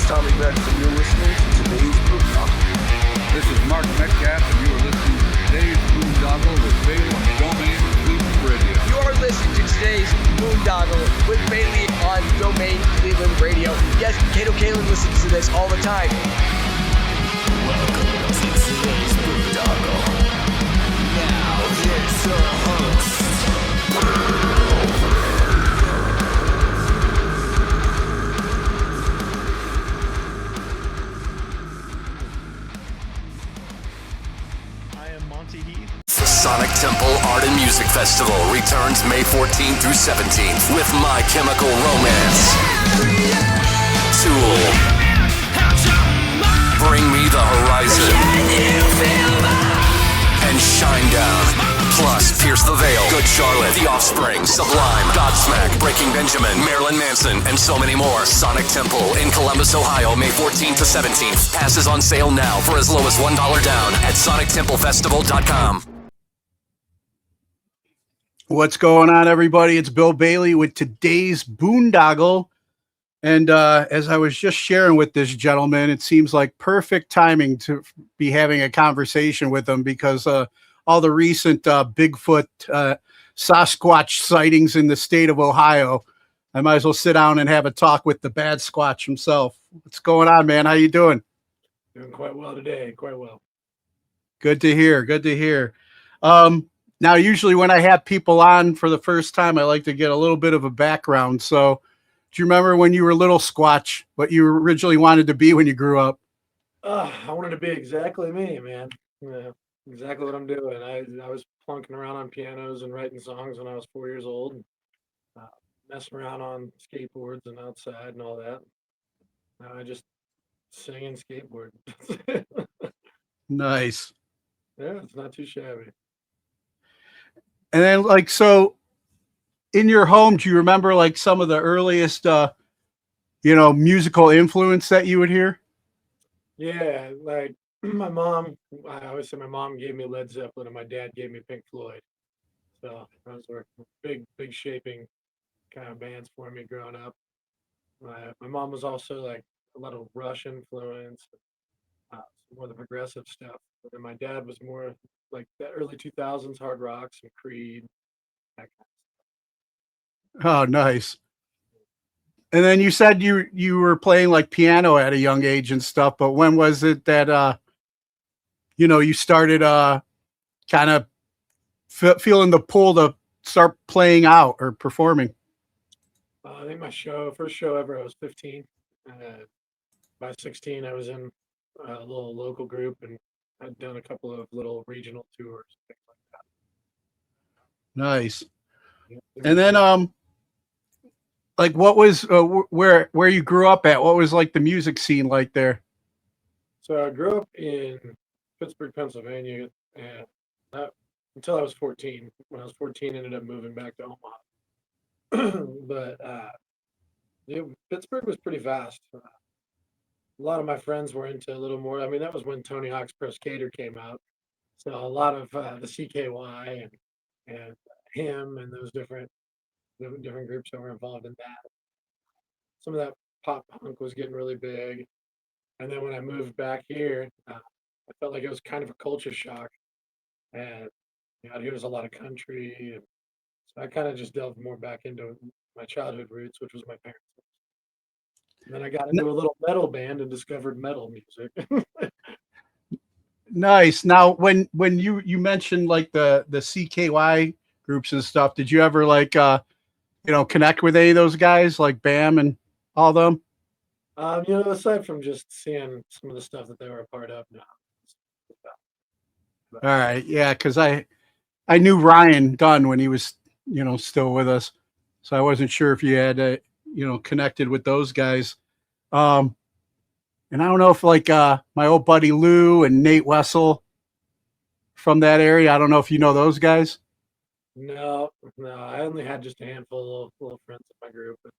Tommy Rex, and you're listening to today's Boondoggle. This is Mark Metcalf, and you are listening to today's Boondoggle with Bailey on Domain Cleveland Radio. You are listening to today's Boondoggle with Bailey on Domain Cleveland Radio. Yes, Kato Kalin listens to this all the time. Welcome to today's Boondoggle. Now, here's your host. The Sonic Temple Art and Music Festival returns May 14th through 17th with My Chemical Romance, Tool, Bring Me the Horizon, and Shinedown. Plus, Pierce the Veil, Good Charlotte, The Offspring, Sublime, Godsmack, Breaking Benjamin, Marilyn Manson, and so many more. Sonic Temple in Columbus, Ohio, May 14th to 17th. Passes on sale now for as low as $1 down at sonictemplefestival.com. What's going on, everybody? It's Bill Bailey with today's Boondoggle. And as I was just sharing with this gentleman, it seems like perfect timing to be having a conversation with him because all the recent Bigfoot, Sasquatch sightings in the state of Ohio. I might as well sit down and have a talk with the Badsquatch himself. What's going on, man? How you doing? Doing quite well today. Quite well. Good to hear. Good to hear. Now, usually when I have people on for the first time, I like to get a little bit of a background. So do you remember when you were little Squatch, what you originally wanted to be when you grew up? I wanted to be exactly me, man. Yeah, exactly what I'm doing. I was plunking around on pianos and writing songs when I was 4 years old, and, messing around on skateboards and outside and all that. Now I just sing and skateboard. Nice. Yeah, it's not too shabby. And then, like, so in your home, do you remember like some of the earliest, musical influence that you would hear? Yeah, like my mom, I always say my mom gave me Led Zeppelin and my dad gave me Pink Floyd. So those were big shaping kind of bands for me growing up. My mom was also like a lot of Rush influence, more of the progressive stuff. And my dad was more like the early 2000s hard rock, some Creed, that kind Oh, nice. And then you said you were playing like piano at a young age and stuff, but when was it that you started kind of feeling the pull to start playing out or performing? I think my first show ever, I was 15. By 16, I was in a little local group and I'd done a couple of little regional tours, things like that. Nice. Yeah. And then like what was where you grew up at? What was like the music scene like there? So I grew up in Pittsburgh, Pennsylvania, and until I was 14. When I was 14, I ended up moving back to Omaha. But Pittsburgh was pretty vast. A lot of my friends were into a little more. I mean, that was when Tony Hawk's Pro Skater came out. So a lot of the CKY and him and those different groups that were involved in that. Some of that pop punk was getting really big. And then when I moved back here, I felt like it was kind of a culture shock. And out here was a lot of country. And so I kind of just delved more back into my childhood roots, which was my parents. And then I got into a little metal band and discovered metal music. Nice. Now, when you mentioned like the CKY groups and stuff, did you ever like connect with any of those guys like Bam and all them? Aside from just seeing some of the stuff that they were a part of now. All right, yeah, because I knew Ryan Dunn when he was still with us, so I wasn't sure if you had connected with those guys. And I don't know if like my old buddy Lou and Nate Wessel from that area. I don't know if you know those guys. No, I only had just a handful of little friends in my group. But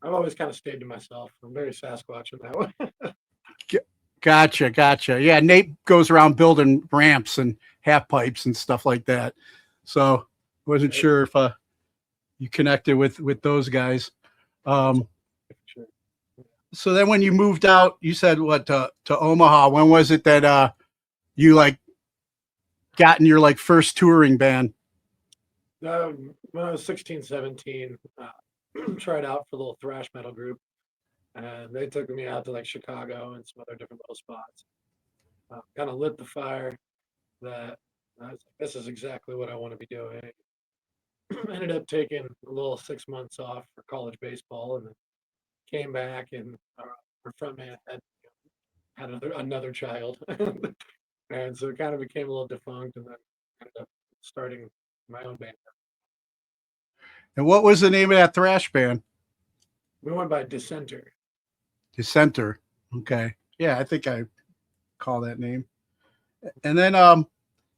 I've always kind of stayed to myself. I'm very Sasquatch in that way. Gotcha. Yeah, Nate goes around building ramps and half pipes and stuff like that. So wasn't sure if you connected with those guys. So then when you moved out, you said what to Omaha. When was it that you like got in your like first touring band? When I was 16, 17, tried out for a little thrash metal group, and they took me out to like Chicago and some other different little spots. Kind of lit the fire that this is exactly what I want to be doing. Ended up taking a little 6 months off for college baseball, and then came back, and our front man had another child, and so it kind of became a little defunct, and then ended up starting my own band. And what was the name of that thrash band? We went by Dissentor. Dissentor. Okay. Yeah, I think I call that name. And then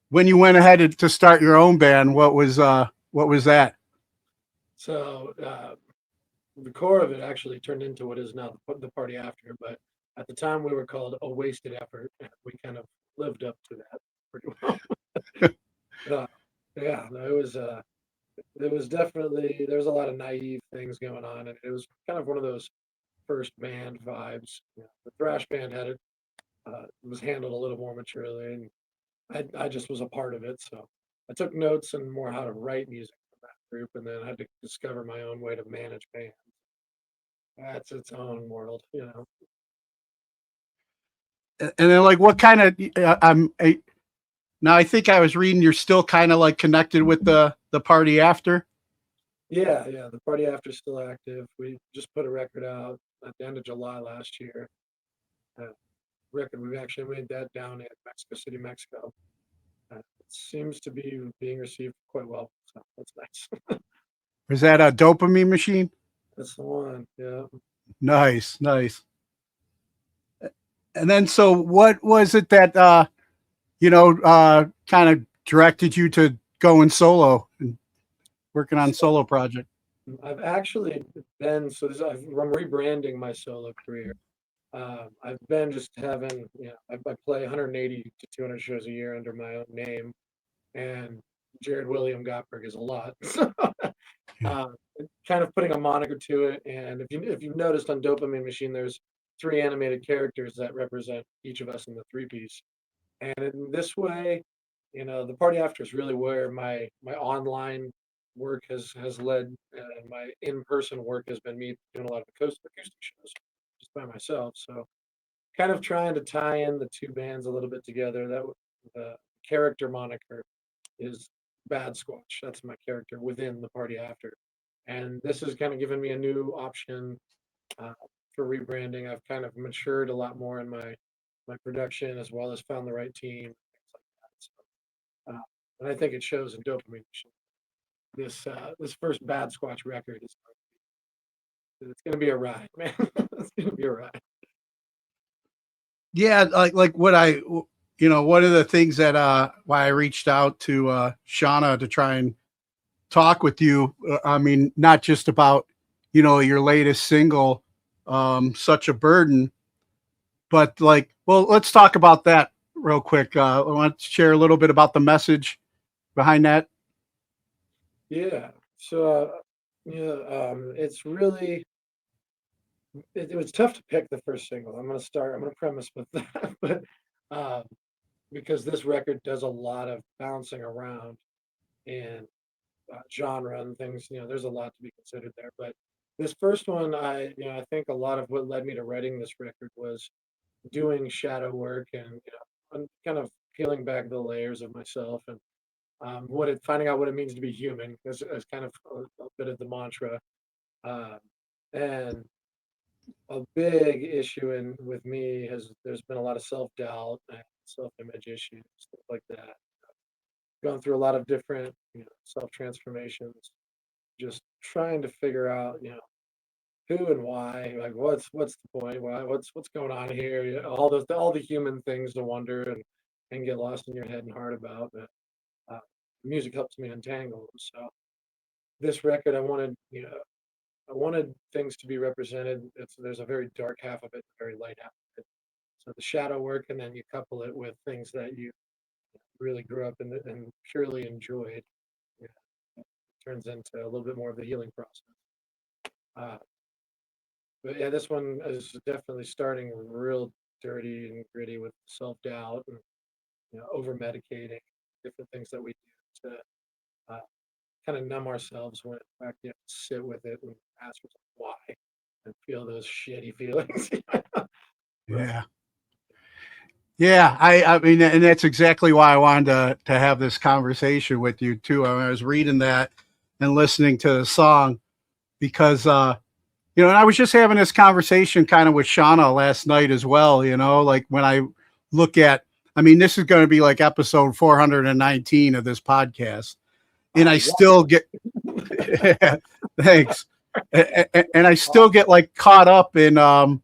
when you went ahead to start your own band, what was that? So the core of it actually turned into what is now the Party After, but at the time we were called A Wasted Effort, and we kind of lived up to that pretty well. Yeah, no, it was definitely, there was a lot of naive things going on, and it was kind of one of those first band vibes. The thrash band had it was handled a little more maturely, and I just was a part of it. So I took notes and more how to write music for that group, and then I had to discover my own way to manage bands. That's its own world. And then like what kind of now I think I was reading you're still kind of like connected with the Party After. Yeah. The Party After is still active. We just put a record out at the end of July last year. Record we've actually made that down in Mexico City, Mexico. It seems to be being received quite well, so that's nice. Was that a Dopamine Machine? That's the one. Yeah. Nice. And then so what was it that kind of directed you to going solo and working on solo project? I've actually been I'm rebranding my solo career. I've been just I play 180 to 200 shows a year under my own name, and Jared William Gottberg is a lot. uh, Kind of putting a moniker to it. And if you've noticed on Dopamine Machine, there's 3 animated characters that represent each of us in the 3 piece. And in this way, the Party After is really where my online work has led, and my in-person work has been me doing a lot of acoustic shows just by myself. So kind of trying to tie in the two bands a little bit together. The character moniker is Badsquatch. That's my character within the Party After, and this has kind of given me a new option uh, for rebranding. I've kind of matured a lot more in my production, as well as found the right team, things like that. So, and I think it shows in Dopamine Machine. This first Badsquatch record is it's going to be a ride, man. It's going to be a ride. Yeah, like what one of the things that why I reached out to Shauna to try and talk with you. I mean, not just about your latest single, "Such a Burden," but like, well, let's talk about that real quick. I want to share a little bit about the message behind that. Yeah. So it's really it was tough to pick the first single. I'm going to premise with that, but um, because this record does a lot of bouncing around and genre and things. There's a lot to be considered there. But this first one, I think a lot of what led me to writing this record was doing shadow work, and I'm kind of peeling back the layers of myself, and finding out what it means to be human is kind of a bit of the mantra. Um, and a big issue with me there's been a lot of self doubt and self image issues, stuff like that. Gone through a lot of different self transformations, just trying to figure out who and why, like what's the point, why what's going on here, all the human things to wonder and get lost in your head and heart about. But uh, music helps me untangle them. So this record, I wanted things to be represented. There's a very dark half of it, a very light half of it. So the shadow work, and then you couple it with things that you really grew up and purely enjoyed. Yeah, it turns into a little bit more of the healing process. Uh, but yeah, this one is definitely starting real dirty and gritty with self-doubt and over medicating, different things that we do to uh, kind of numb ourselves when in fact you have to sit with it and ask yourself why and feel those shitty feelings. But Yeah. Yeah, I mean, and that's exactly why I wanted to have this conversation with you too. I was reading that and listening to the song because and I was just having this conversation kind of with Shauna last night as well, like when I look at, I mean, this is going to be like episode 419 of this podcast, and I wow. still get thanks. And I still get like caught up in what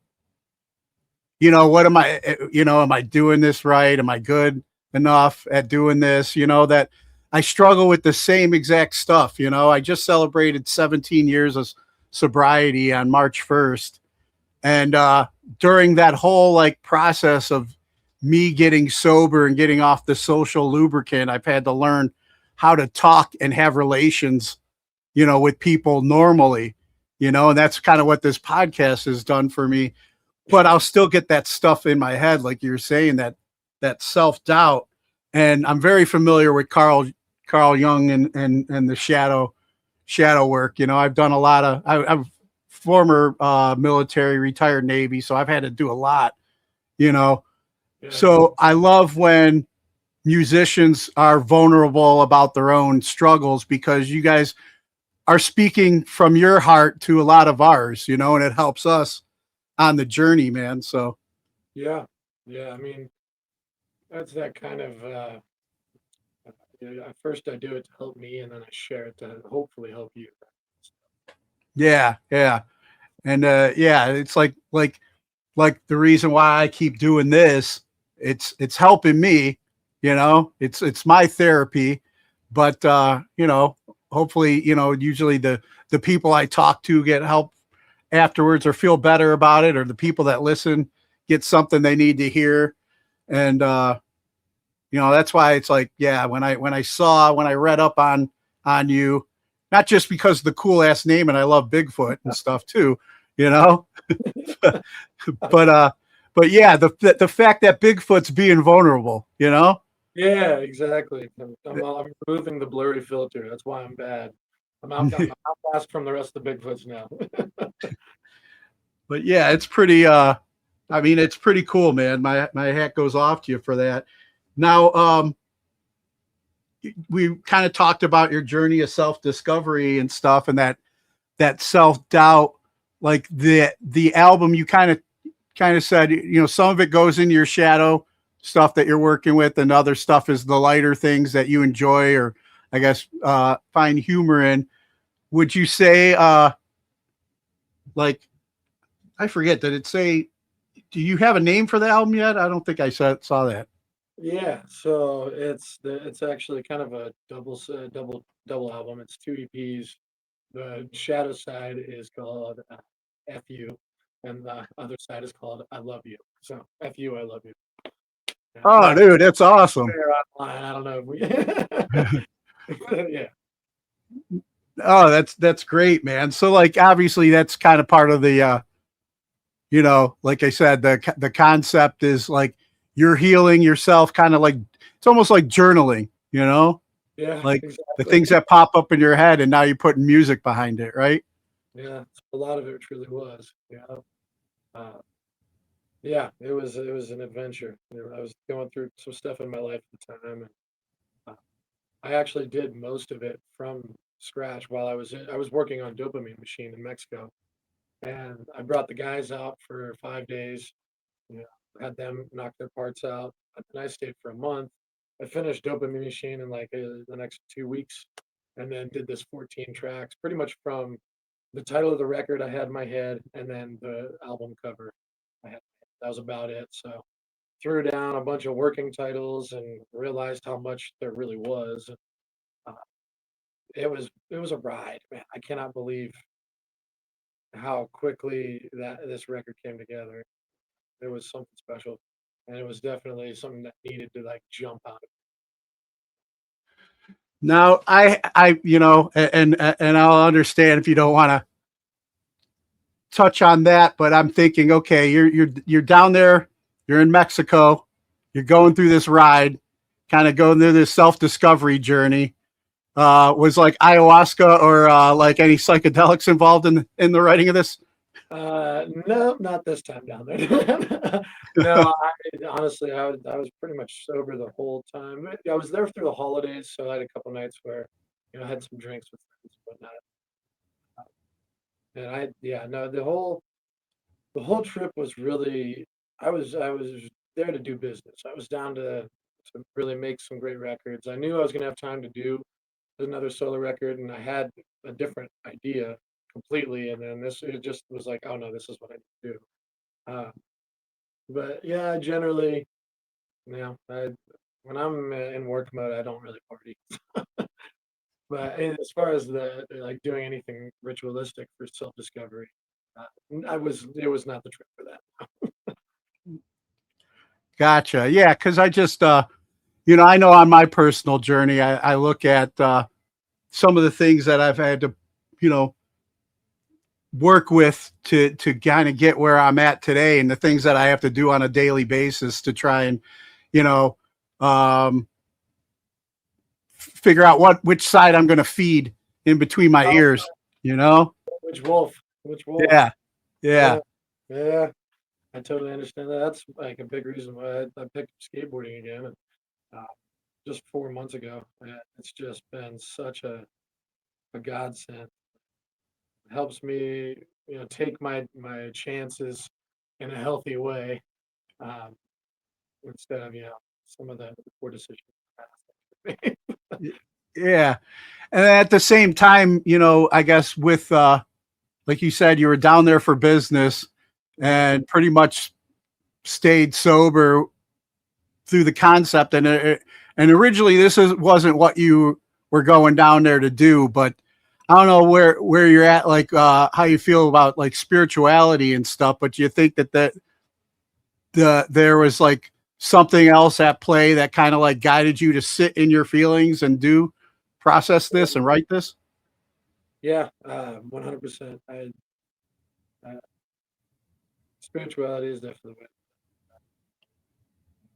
am I, am I doing this right? Am I good enough at doing this? That I struggle with the same exact stuff. I just celebrated 17 years of sobriety on March 1st. And during that whole like process of me getting sober and getting off the social lubricant, I've had to learn how to talk and have relations, with people normally, and that's kind of what this podcast has done for me. But I'll still get that stuff in my head, like you're saying, that self-doubt. And I'm very familiar with Carl Jung and the shadow work. I've done a lot of, I'm former military, retired Navy, so I've had to do a lot, Yeah. So I love when musicians are vulnerable about their own struggles, because you guys are speaking from your heart to a lot of ours, and it helps us on the journey, man. So Yeah. I mean, that's that kind of. At first, I do it to help me, and then I share it to hopefully help you. yeah, and it's like the reason why I keep doing this. It's helping me, It's my therapy, but hopefully, usually the people I talk to get help afterwards or feel better about it, or the people that listen get something they need to hear. And that's why it's like, yeah, when I read up on you, not just because of the cool ass name, and I love Bigfoot and stuff too, but yeah, the fact that Bigfoot's being vulnerable, Yeah, exactly. I'm removing the blurry filter. That's why I'm bad. I'm outcast from the rest of the Bigfoots now. But yeah, it's pretty I mean, it's pretty cool, man. My hat goes off to you for that. Now, we kind of talked about your journey of self-discovery and stuff, and that self-doubt. Like the album, you kind of said, some of it goes into your shadow stuff that you're working with, and other stuff is the lighter things that you enjoy, or I guess find humor in. Would you say like, I forget, did it say, do you have a name for the album yet? I don't think I saw that. Yeah, so it's actually kind of a double album. It's two EPs. The shadow side is called F You, and the other side is called I Love You. So F You, I Love You. Yeah, Oh, dude, that's awesome. online. I don't know if we. Yeah. Oh, that's great, man. So like, obviously that's kind of part of the like I said, the concept is like you're healing yourself, kind of like, it's almost like journaling, Yeah, like the exactly. things that pop up in your head, and now you're putting music behind it, right? Yeah, a lot of it truly was. Yeah, it was an adventure. I was going through some stuff in my life at the time, and uh, I actually did most of it from scratch while I was working on Dopamine Machine in Mexico, and I brought the guys out for 5 days. You know, had them knock their parts out, and I stayed for a month. I finished Dopamine Machine in like the next 2 weeks, and then did this 14 tracks, pretty much from the title of the record I had in my head, and then the album cover I had. That was about it. So threw down a bunch of working titles and realized how much there really was. Uh, it was a ride, man. I cannot believe how quickly that this record came together. It was something special, and it was definitely something that needed to like jump out. Now I and I'll understand if you don't want to touch on that, but I'm thinking, okay, you're down there, you're in Mexico, you're going through this ride, kind of going through this self-discovery journey. Was like ayahuasca or like any psychedelics involved in the writing of this? No, not this time down there. No, honestly, I was pretty much sober the whole time. I was there through the holidays, so I had a couple nights where, I had some drinks with friends and whatnot. And yeah, no, the whole trip was really, I was there to do business. I was down to really make some great records. I knew I was gonna have time to do another solo record, and I had a different idea completely. And then it just was like, oh no, this is what I need to do. Uh, but yeah, generally, when I'm in work mode, I don't really party. But as far as like doing anything ritualistic for self-discovery, it was not the trip for that. Gotcha. Yeah, because I just I know on my personal journey, I look at some of the things that I've had to, work with to kind of get where I'm at today, and the things that I have to do on a daily basis to try and, figure out which side I'm going to feed in between my ears, Which wolf? Which wolf? Yeah. Yeah. Yeah. I totally understand that. That's like a big reason why I picked up skateboarding again, and just 4 months ago. And it's just been such a godsend. It helps me, take my chances in a healthy way, um, instead of some of the poor decisions I made. Yeah. And at the same time, I guess with, like you said, you were down there for business and pretty much stayed sober through the concept. And originally wasn't what you were going down there to do, but I don't know where you're at, like, how you feel about like spirituality and stuff, but you think that there was like something else at play that kind of like guided you to sit in your feelings and process this and write this? Yeah, 100%. Spirituality is definitely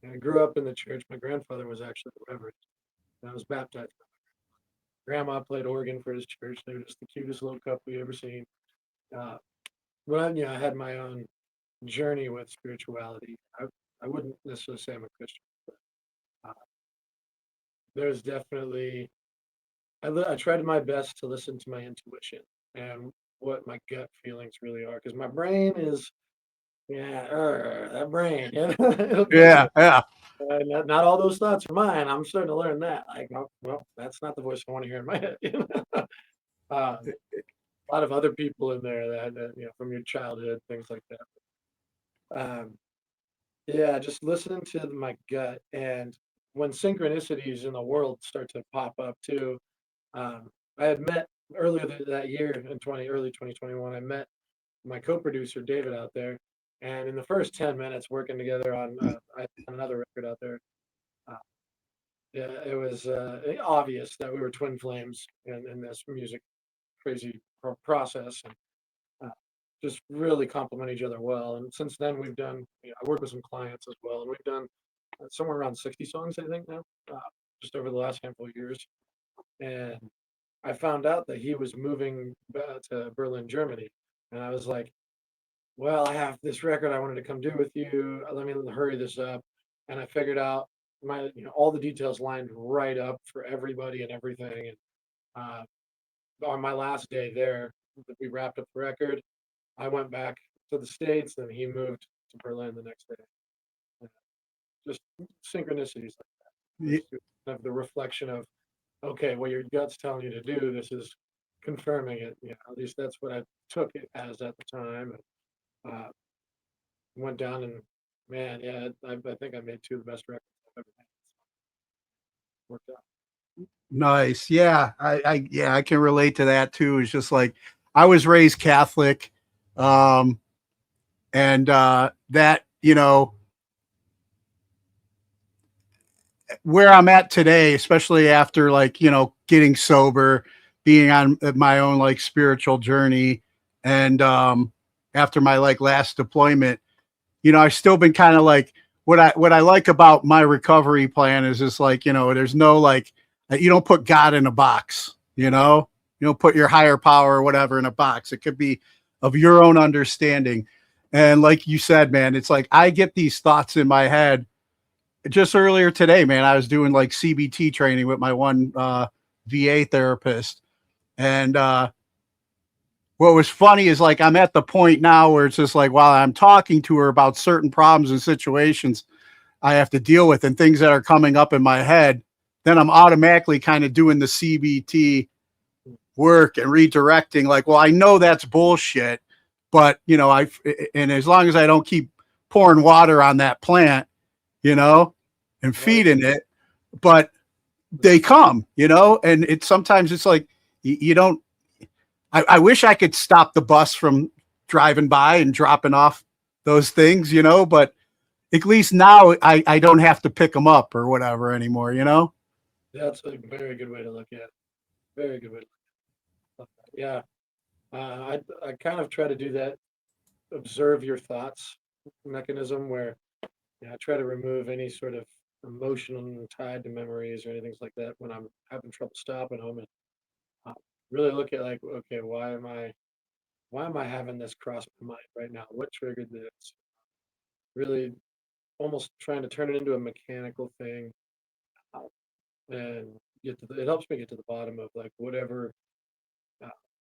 the way. I grew up in the church. My grandfather was actually a reverend, and I was baptized. Grandma played organ for his church. They were just the cutest little couple you ever seen. Uh, but I had my own journey with spirituality. I wouldn't necessarily say I'm a Christian, but there's definitely, I tried my best to listen to my intuition and what my gut feelings really are, because my brain is, that brain. Yeah. Yeah. Not all those thoughts are mine. I'm starting to learn that. Like, oh, well, that's not the voice I want to hear in my head. A lot of other people in there that from your childhood, things like that. Yeah, just listening to my gut, and when synchronicities in the world start to pop up too. I had met earlier that year in early 2021. I met my co-producer David out there, and in the first 10 minutes working together on another record out there, uh, yeah, it was obvious that we were twin flames in this music crazy process, and just really complement each other well. And since then, we've done, I work with some clients as well, and we've done somewhere around 60 songs, I think now, just over the last handful of years. And I found out that he was moving to Berlin, Germany, and I was like, well, I have this record I wanted to come do with you. Let me hurry this up. And I figured out all the details lined right up for everybody and everything. And on my last day there, we wrapped up the record. I went back to the States, and he moved to Berlin the next day. Just synchronicities like that. Yeah. Kind of the reflection of, okay, what your gut's telling you to do, this is confirming it. At least that's what I took it as at the time. And went down, and man, yeah, I think I made two of the best records I've ever made. Worked out. Nice. Yeah. I can relate to that too. It's just like, I was raised Catholic. And that, where I'm at today, especially after like, getting sober, being on my own like spiritual journey, and after my like last deployment, I've still been kind of like, what I like about my recovery plan is just like, there's no like, you don't put God in a box, you don't put your higher power or whatever in a box. It could be of your own understanding. And like you said, man, it's like, I get these thoughts in my head. Just earlier today, man, I was doing like CBT training with my one VA therapist. And what was funny is like, I'm at the point now where it's just like, while I'm talking to her about certain problems and situations I have to deal with and things that are coming up in my head, then I'm automatically kind of doing the CBT work and redirecting like, well, I know that's bullshit, but and as long as I don't keep pouring water on that plant, and feeding it, but they come, and sometimes it's like, you don't, I wish I could stop the bus from driving by and dropping off those things, but at least now I don't have to pick them up or whatever anymore, That's a very good way to look at it. Very good way to look at it. Yeah. I kind of try to do that, observe your thoughts mechanism where I try to remove any sort of emotion tied to memories or anything like that when I'm having trouble stopping them, and really look at like, okay, why am I having this cross my mind right now? What triggered this? Really almost trying to turn it into a mechanical thing, uh, and it helps me get to the bottom of like uh,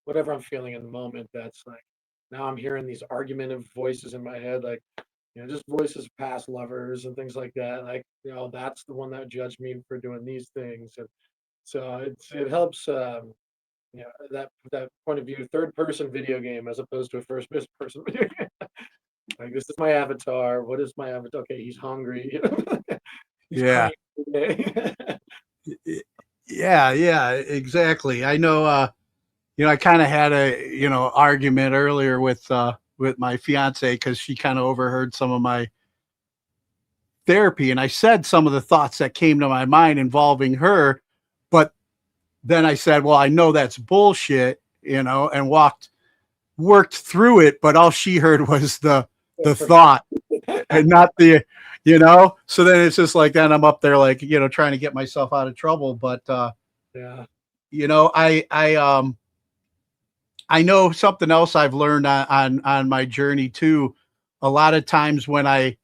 whatever I'm feeling in the moment. That's like, now I'm hearing these argumentative voices in my head, like, just voices of past lovers and things like that. Like, that's the one that judged me for doing these things. And so it helps, that point of view, third person video game as opposed to a first person video game. Like, this is my avatar. What is my avatar? Okay, he's hungry. He's Yeah. cranky today. Yeah, exactly. I know, I kind of had a, argument earlier with my fiance, because she kind of overheard some of my therapy. And I said some of the thoughts that came to my mind involving her, but then I said, well, I know that's bullshit, and worked through it. But all she heard was the thought and not the, so then it's just like, then I'm up there, like, trying to get myself out of trouble. But, Yeah. I know something else I've learned on my journey too. A lot of times when I'm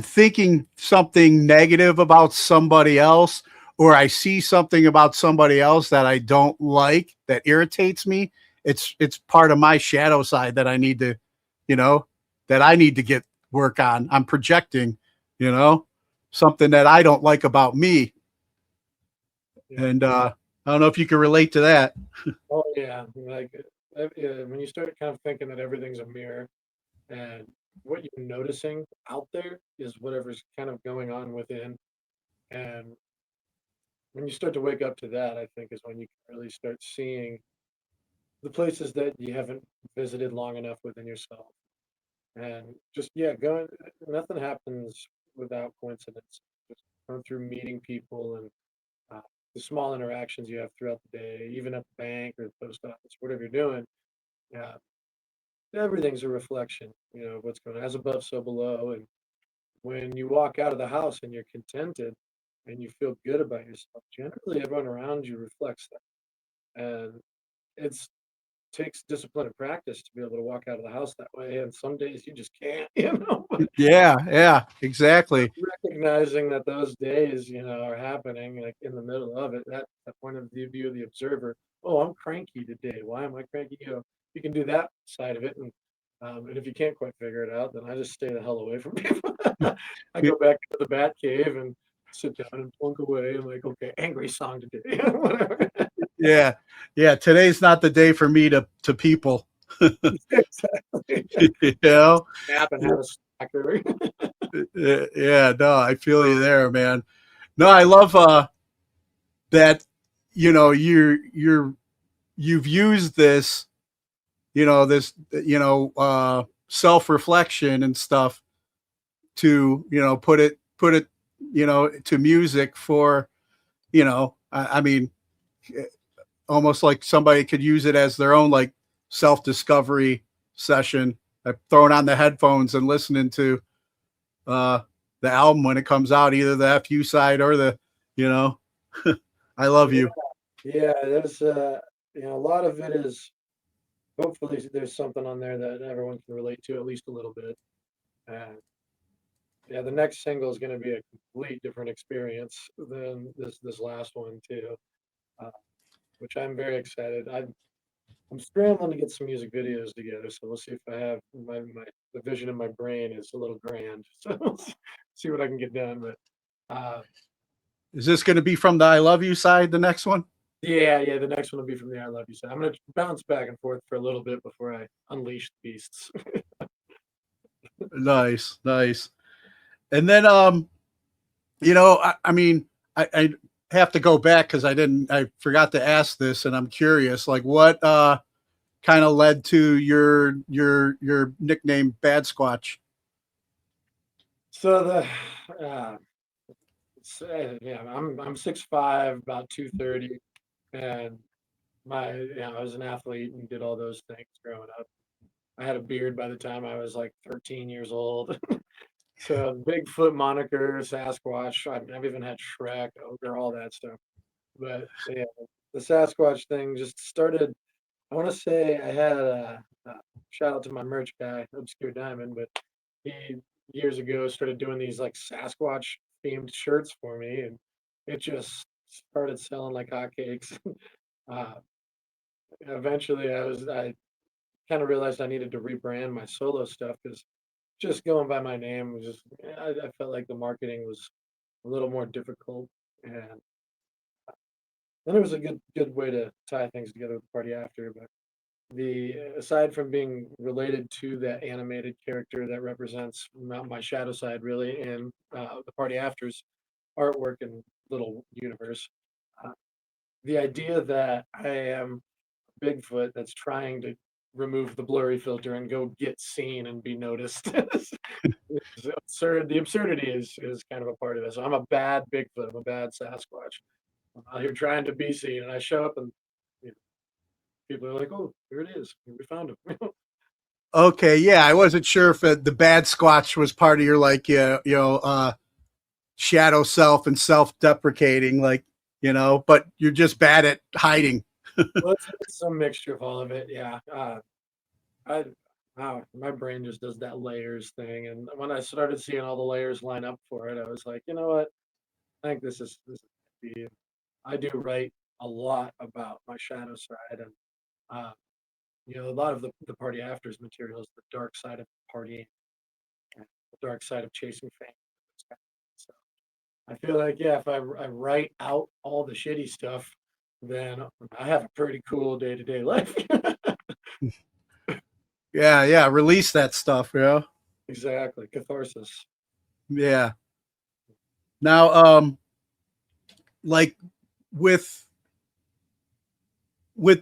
thinking something negative about somebody else, or I see something about somebody else that I don't like, that irritates me, it's part of my shadow side that I need to, get work on. I'm projecting, something that I don't like about me. Yeah. And I don't know if you can relate to that. Oh yeah, like when you start kind of thinking that everything's a mirror, and what you're noticing out there is whatever's kind of going on within, and when you start to wake up to that, I think is when you can really start seeing the places that you haven't visited long enough within yourself, and just going. Nothing happens without coincidence. Just going through meeting people and uh, the small interactions you have throughout the day, even at the bank or the post office, whatever you're doing. Yeah, everything's a reflection, of what's going on, as above, so below. And when you walk out of the house and you're contented and you feel good about yourself, generally everyone around you reflects that. And it's takes discipline and practice to be able to walk out of the house that way. And some days you just can't, but Yeah, exactly. recognizing that those days, are happening like in the middle of it, that point of view of the observer. Oh, I'm cranky today. Why am I cranky? You can do that side of it. And if you can't quite figure it out, then I just stay the hell away from people. I go back to the bat cave and sit down and plunk away. I'm like, okay, angry song today. Whatever. Yeah. Today's not the day for me to people, Exactly. Nap and have a snack. Yeah, no, I feel you there, man. No, I love that, you've used this, self-reflection and stuff to, put it, to music for, I mean, almost like somebody could use it as their own like self-discovery session. I'm throwing on the headphones and listening to the album when it comes out, either the FU side or the, I love you. Yeah, there's a lot of it is hopefully there's something on there that everyone can relate to at least a little bit. And yeah, the next single is going to be a complete different experience than this last one too, uh, which I'm very excited. I'm scrambling to get some music videos together, so we'll see if I have the vision in my brain is a little grand. So we'll see what I can get done. But Is this going to be from the I love you side, the next one? yeah, the next one will be from the I love you side. I'm gonna bounce back and forth for a little bit before I unleash the beasts. Nice. And then, I mean, I have to go back because I forgot to ask this, and I'm curious, like what kind of led to your nickname Badsquatch? So I'm 6'5", about 230, and I was an athlete and did all those things growing up. I had a beard by the time I was like 13 years old. So Bigfoot moniker, Sasquatch. I've even had Shrek, Ogre, all that stuff. But yeah, the Sasquatch thing just started. I want to say I had a shout out to my merch guy, Obscure Diamond, but he years ago started doing these like Sasquatch themed shirts for me, and it just started selling like hotcakes. uh, Eventually, I kind of realized I needed to rebrand my solo stuff because just going by my name was just I felt like the marketing was a little more difficult, and then it was a good way to tie things together with the party after. But the aside from being related to that animated character that represents my shadow side really in the party afters artwork and little universe, uh, the idea that I am Bigfoot that's trying to remove the blurry filter and go get seen and be noticed. Is absurd. The absurdity is kind of a part of it. So I'm a bad Bigfoot. I'm a bad Sasquatch. I'm out here trying to be seen, and I show up, and you know, people are like, "Oh, here it is. We found him." Okay, yeah, I wasn't sure if the Badsquatch was part of your like shadow self and self-deprecating, like but you're just bad at hiding. Well, it's a mixture of all of it. Yeah. I my brain just does that layers thing, and when I started seeing all the layers line up for it, I was like, you know what? I think this is the I do write a lot about my shadow side, and uh, a lot of the party afters material is the dark side of partying, and the dark side of chasing fame. So I feel like yeah, if I write out all the shitty stuff, then I have a pretty cool day to day life. Yeah, release that stuff, Exactly, catharsis. Yeah. Now, like with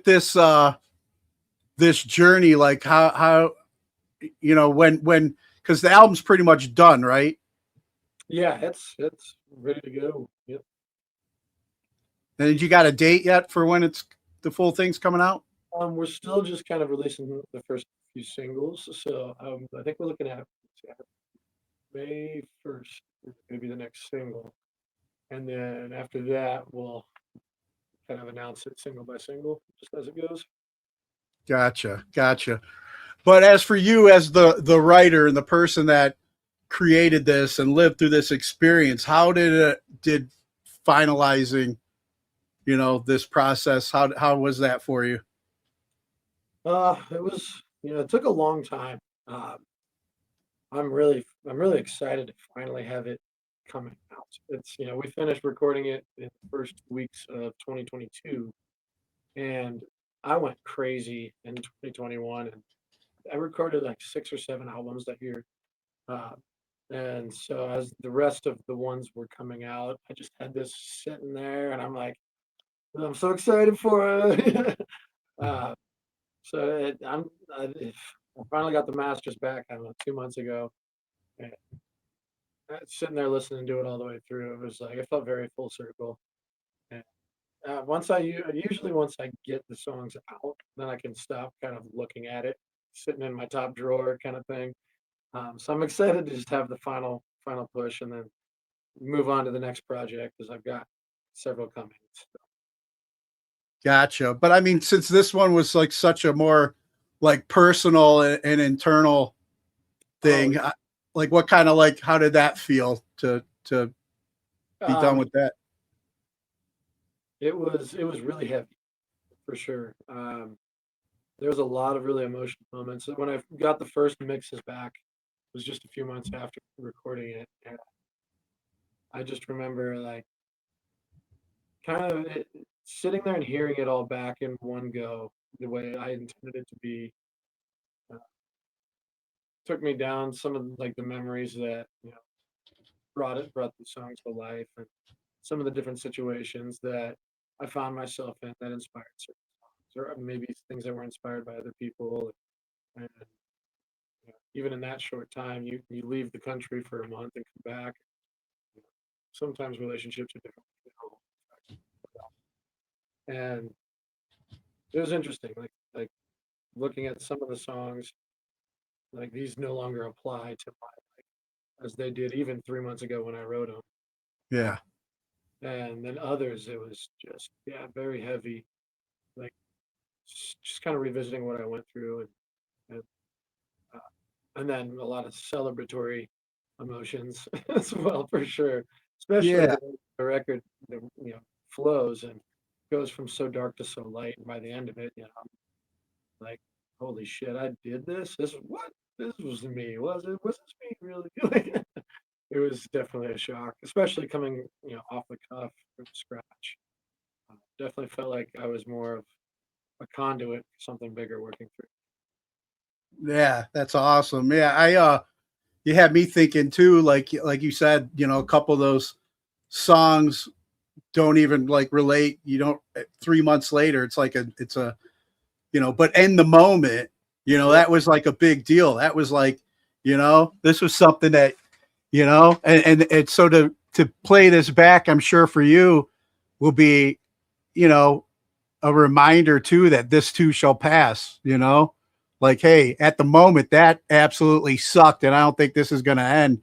this this journey, like how when because the album's pretty much done, right? Yeah, it's ready to go. Yep. And you got a date yet for when the full thing's coming out? We're still just kind of releasing the first few singles, so I think we're looking at May 1st is going to be the next single, and then after that we'll kind of announce it single by single, just as it goes. Gotcha. But as for you, as the writer and the person that created this and lived through this experience, how did finalizing, this process? How was that for you? It was it took a long time. Um, I'm really excited to finally have it coming out. It's we finished recording it in the first weeks of 2022, and I went crazy in 2021, and I recorded like 6 or 7 albums that year. Uh, and so as the rest of the ones were coming out, I just had this sitting there, and I'm like, I'm so excited for it. uh, so I finally got the masters back, I don't know, 2 months ago. And sitting there listening to it all the way through, it was like it felt very full circle. And Usually once I get the songs out, then I can stop kind of looking at it, sitting in my top drawer kind of thing. So I'm excited to just have the final push and then move on to the next project because I've got several coming. So, Gotcha. But I mean, since this one was like such a more like personal and internal thing, yeah. like what kind of like how did that feel to be done Um, with that? it was really heavy for sure. There was a lot of really emotional moments. When I got the first mixes back, it was just a few months after recording it, and I just remember like kind of sitting there and hearing it all back in one go, the way I intended it to be. Uh, Took me down some of like the memories that brought the song to life, and some of the different situations that I found myself in that inspired certain songs, or maybe things that were inspired by other people. And even in that short time, you leave the country for a month and come back. Sometimes relationships are different, and it was interesting. Like looking at some of the songs, like these no longer apply to my life as they did even 3 months ago when I wrote them. Yeah. And then others, it was just very heavy, like just kind of revisiting what I went through, and uh, and then a lot of celebratory emotions as well, for sure. Especially Yeah. the record, flows and goes from so dark to so light, and by the end of it, like, holy shit, I did this. This what? This was me, was it? Was this me really? Like, it was definitely a shock, especially coming, off the cuff from scratch. Definitely felt like I was more of a conduit for something bigger working through. Yeah, that's awesome. Yeah, you had me thinking too, like you said, a couple of those songs don't even like relate. You don't 3 months later, it's like but in the moment, Yeah, that was like a big deal. That was like, this was something that, and it's so to play this back, I'm sure for you will be, you know, a reminder too that this too shall pass, like, hey, at the moment that absolutely sucked. And I don't think this is going to end,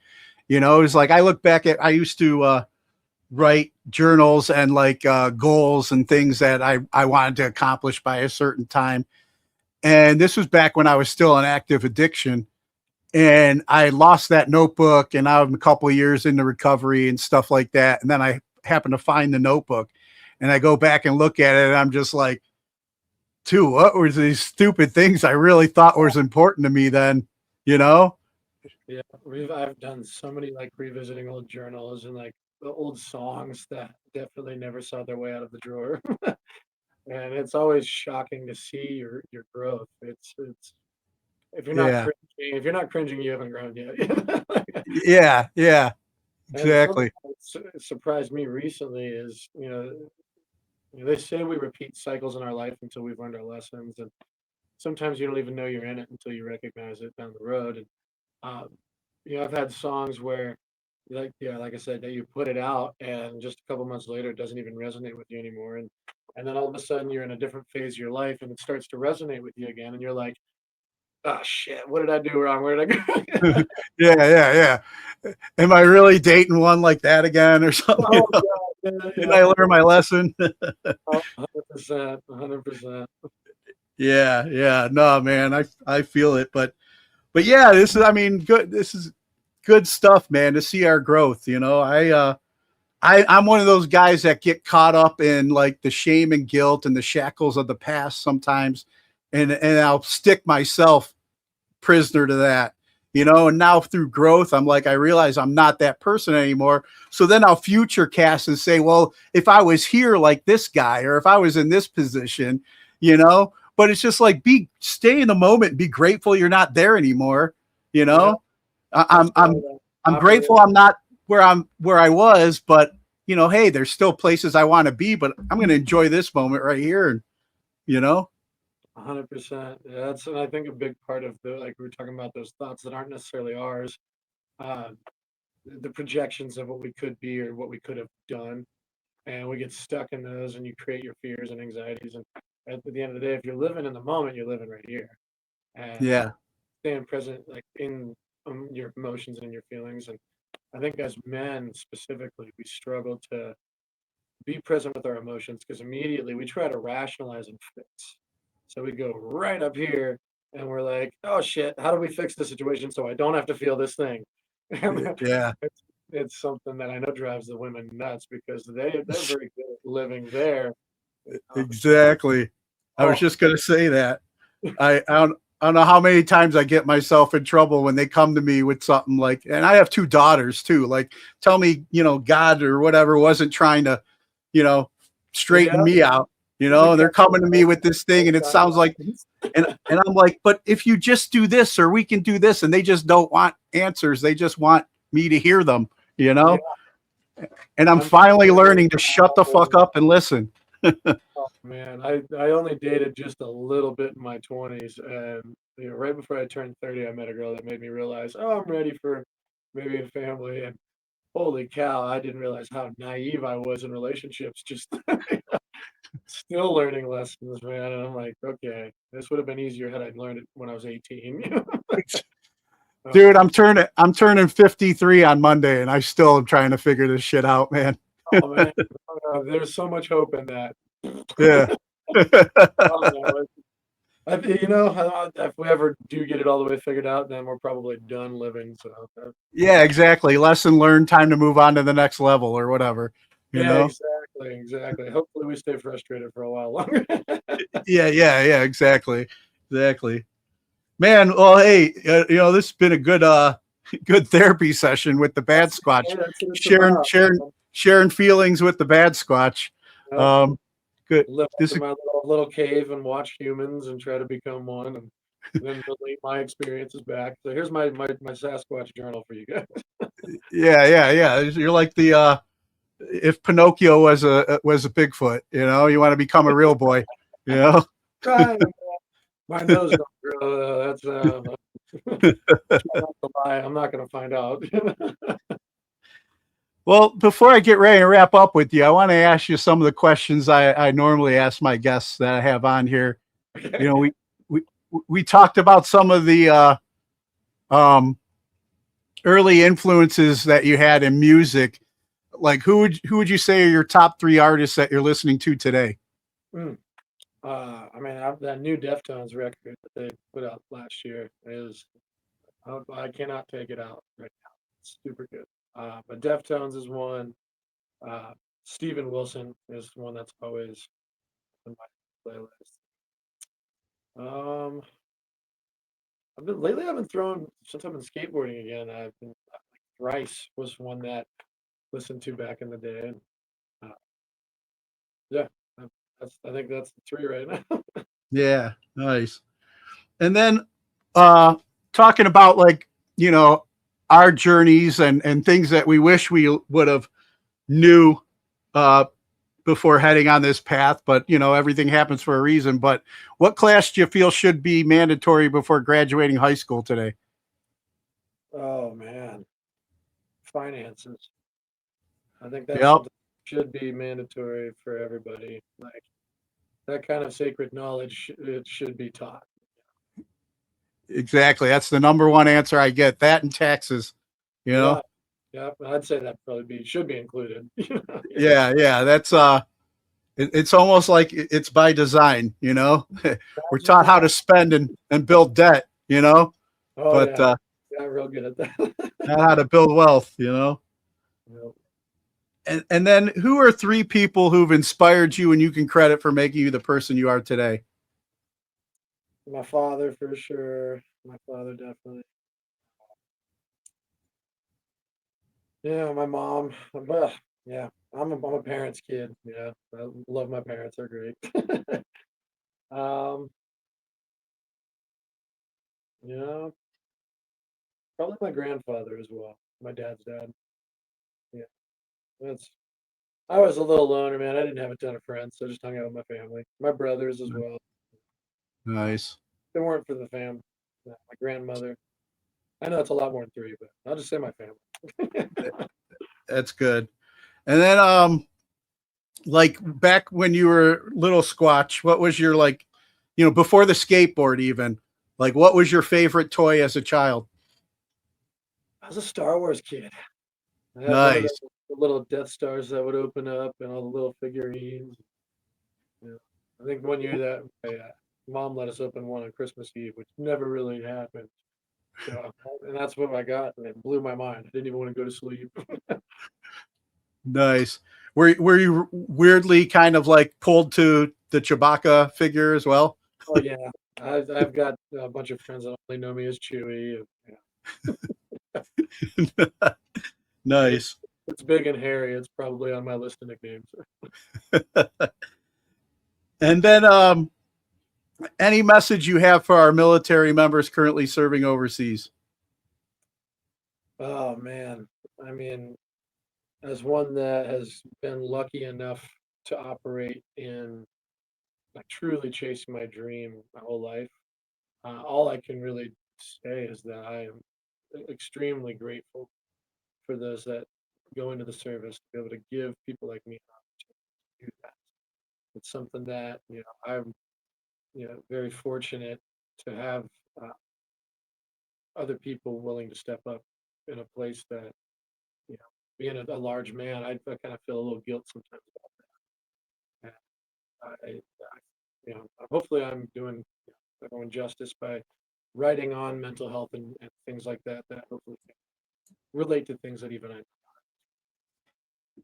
it's like, I look back at, I used to, write journals and like, goals and things that I wanted to accomplish by a certain time. And this was back when I was still in active addiction. And I lost that notebook and I'm a couple of years into recovery and stuff like that. And then I happened to find the notebook and I go back and look at it and I'm just like, dude, what were these stupid things I really thought was important to me then, you know? yeah. I've done so many like revisiting old journals and like the old songs that definitely never saw their way out of the drawer. And it's always shocking to see your growth. It's Yeah. if you're not cringing, you haven't grown yet. Yeah. Yeah. And something Exactly. that surprised me recently is, they say we repeat cycles in our life until we've learned our lessons, and sometimes you don't even know you're in it until you recognize it down the road. And um, I've had songs where, like I said, that you put it out, and just a couple months later, it doesn't even resonate with you anymore, and then all of a sudden, you're in a different phase of your life, and it starts to resonate with you again, and you're like, oh shit, what did I do wrong? Where did I go? Yeah. Yeah. Am I really dating one like that again or something? Oh god, yeah, Did I learn my lesson? 100%, 100%. Yeah. Yeah. No, man, I feel it. But yeah, this is, I mean, good. This is good stuff, man, to see our growth. I'm one of those guys that get caught up in like the shame and guilt and the shackles of the past sometimes. And I'll stick myself prisoner to that, and now through growth, I'm like, I realize I'm not that person anymore. So then I'll future cast and say, well, if I was here like this guy, or if I was in this position, but it's just like, stay in the moment and be grateful you're not there anymore. You Yeah, know, I, that's I'm, kind I'm, of the I'm opposite. grateful I'm not where I was, but hey, there's still places I want to be, but I'm going to enjoy this moment right here. And, you know, 100%. Yeah, that's, and I think a big part of like we were talking about those thoughts that aren't necessarily ours, uh, the projections of what we could be or what we could have done. and we get stuck in those, and you create your fears and anxieties. And at the end of the day, if you're living in the moment, you're living right here, and Yeah. staying present, like in your emotions and your feelings. And I think as men specifically, we struggle to be present with our emotions because immediately we try to rationalize and fix. So we go right up here and we're like, oh shit, how do we fix the situation so I don't have to feel this thing? Yeah. It's something that I know drives the women nuts because they're very good at living there. Exactly. I was Oh, just gonna say that. I don't know how many times I get myself in trouble when they come to me with something like, and I have two daughters too, like tell me, God or whatever wasn't trying to, you know, straighten yeah, me out, we and they're catch coming to me with this thing all and the it time. sounds like, and I'm like, but if you just do this or we can do this, and they just don't want answers. They just want me to hear them, you Yeah, know? And I'm I'm finally learning to shut the fuck up and listen. oh man, I only dated just a little bit in my 20s, and right before I turned 30, I met a girl that made me realize, oh, I'm ready for maybe a family. And holy cow, I didn't realize how naive I was in relationships. Just still learning lessons, man. And I'm like, okay, this would have been easier had I learned it when I was 18. Dude, Oh, I'm turning 53 on Monday and I still am trying to figure this shit out, man. oh man, there's so much hope in that. Yeah. Oh, no, if we ever do get it all the way figured out, then we're probably done living. So, Yeah, exactly. Lesson learned, time to move on to the next level or whatever, you yeah, know? exactly, exactly. Hopefully, we stay frustrated for a while longer. Yeah, exactly. Exactly. Man, well, hey, this has been a good good therapy session with the Badsquatch. That's what it's Sharing about. sharing sharing feelings with the Badsquatch. Yep. Good. Live up This in my little cave and watch humans and try to become one, and then relate my experiences back. So here's my Sasquatch journal for you guys. yeah. You're like the if Pinocchio was a Bigfoot, you want to become a real boy, you know? Trying. My nose don't grow. That's try not to lie. I'm not gonna find out. Well, before I get ready to wrap up with you, I want to ask you some of the questions I normally ask my guests that I have on here. You know, we we talked about some of the um, early influences that you had in music. Like who would you say are your top three artists that you're listening to today? Mm. I mean, that new Deftones record that they put out last year is I cannot take it out right now. It's super good. But Deftones is one. Uh, Steven Wilson is one that's always in my playlist. Um, I've been throwing since I've been skateboarding again. I've been Thrice was one that listened to back in the day. And, uh, yeah, I- I think that's the three right now. Yeah, nice. And then uh talking about like, our journeys and things that we wish we would have knew uh before heading on this path, but everything happens for a reason. But what class do you feel should be mandatory before graduating high school today? Oh man, finances. I think that's Yep, something that should be mandatory for everybody. Like that kind of sacred knowledge, it should be taught. exactly. That's the number one answer I get. That and taxes, you know? Yeah, yeah. I'd say that probably should be included. Yeah, Yeah. That's it's almost like it's by design, you know? We're taught how yeah. to spend and build debt, Oh but yeah, yeah. Real good at that. not how to build wealth. Yep. And then who are three people who've inspired you and you can credit for making you the person you are today? My father for sure. My father definitely. Yeah, my mom. But yeah, I'm a parent's kid. Yeah, I love my parents. They're great. um, you know, probably my grandfather as well. My dad's dad. Yeah, that's. I was a little loner, man. I didn't have a ton of friends, so I just hung out with my family. My brothers as well. Nice. If they weren't for the fam. Yeah, my grandmother. I know it's a lot more than three, but I'll just say my family. That's good. And then like back when you were little Squatch, what was your like, before the skateboard even, like what was your favorite toy as a child? I was a Star Wars kid. I had one of Nice. the little Death Stars that would open up and all the little figurines. Yeah. I think one year that my mom let us open one on Christmas Eve, which never really happened. So, and that's what I got, and it blew my mind. I didn't even want to go to sleep. Nice. Were you weirdly kind of like pulled to the Chewbacca figure as well? Oh yeah, I've got a bunch of friends that only know me as Chewie. Yeah. Nice. It's big and hairy. It's probably on my list of nicknames. And then any message you have for our military members currently serving overseas? Oh man, I mean, as one that has been lucky enough to operate in like truly chasing my dream my whole life, all I can really say is that I am extremely grateful for those that go into the service to be able to give people like me an opportunity to do that. It's something that I'm very fortunate to have other people willing to step up in a place that being a large man, I kind of feel a little guilt sometimes about that. And hopefully I'm doing everyone justice by writing on mental health and things like that hopefully can relate to things that even I.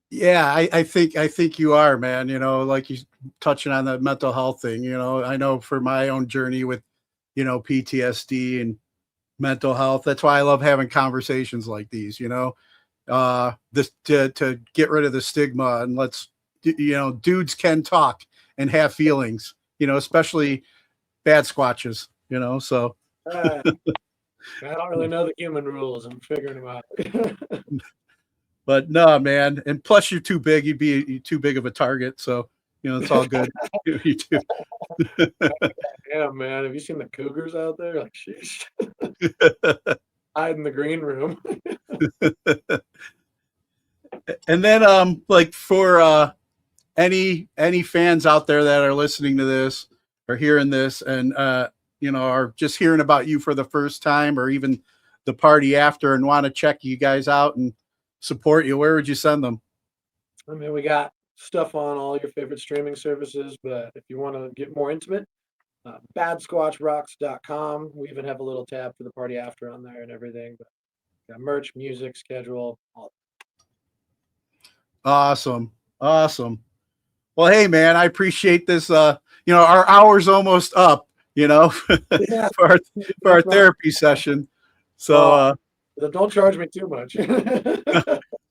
Yeah, I think you are, man. Like you touching on the mental health thing. I know for my own journey with, PTSD and mental health. That's why I love having conversations like these. This to get rid of the stigma and let's, dudes can talk and have feelings. Especially Badsquatches. So. I don't really know the human rules. I'm figuring them out. But no, man. And plus you're too big. You'd be too big of a target. So, it's all good. You too. Yeah, man. Have you seen the cougars out there? Like, sheesh. Hide in the green room. And then, like for any fans out there that are listening to this or hearing this and, are just hearing about you for the first time or even the party after and want to check you guys out and support you, where would you send them? I mean, we got stuff on all your favorite streaming services, but if you want to get more intimate, badsquatchrocks.com. We even have a little tab for the party after on there and everything. But got merch, music, schedule, all. Awesome. Well, hey, man, I appreciate this. Our hour's almost up, Yeah. for our therapy session. So don't charge me too much.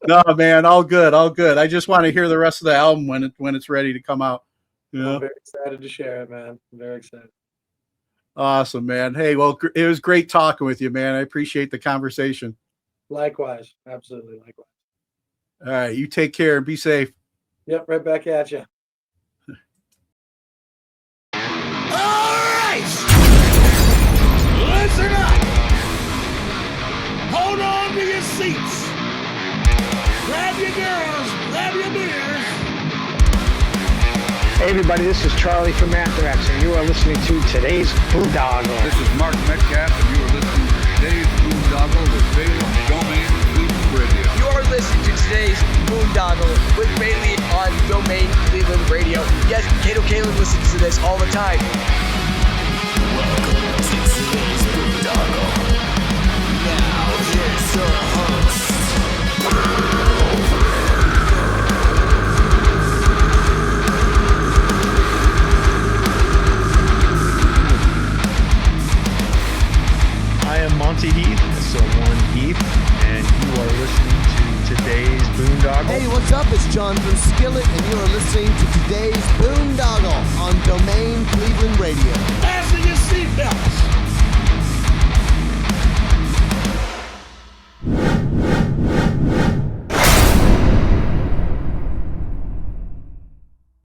no, man, all good. I just want to hear the rest of the album when it's ready to come out. I'm very excited to share it, man. I'm very excited. Awesome, man. Hey, well, it was great talking with you, man. I appreciate the conversation. Likewise. Absolutely. Likewise. All right. You take care and be safe. Yep. Right back at you. All right! Listen up! Hold on to your seats. Grab your girls, grab your beers. Hey everybody, this is Charlie from Thrash, and you are listening to today's Boondoggle. This is Mark Metcalf, and you are listening to today's Boondoggle with Bailey on Domain Cleveland Radio. You are listening to today's Boondoggle with Bailey on Domain Cleveland Radio. Yes, Kato Kalin listens to this all the time. Welcome to today's Boondoggle. Now, here's your host. I am Monty Heath, so one Heath, and you are listening to today's Boondoggle. Hey, what's up? It's John from Skillet, and you are listening to today's Boondoggle on Domain Cleveland Radio. Fasten your seatbelts.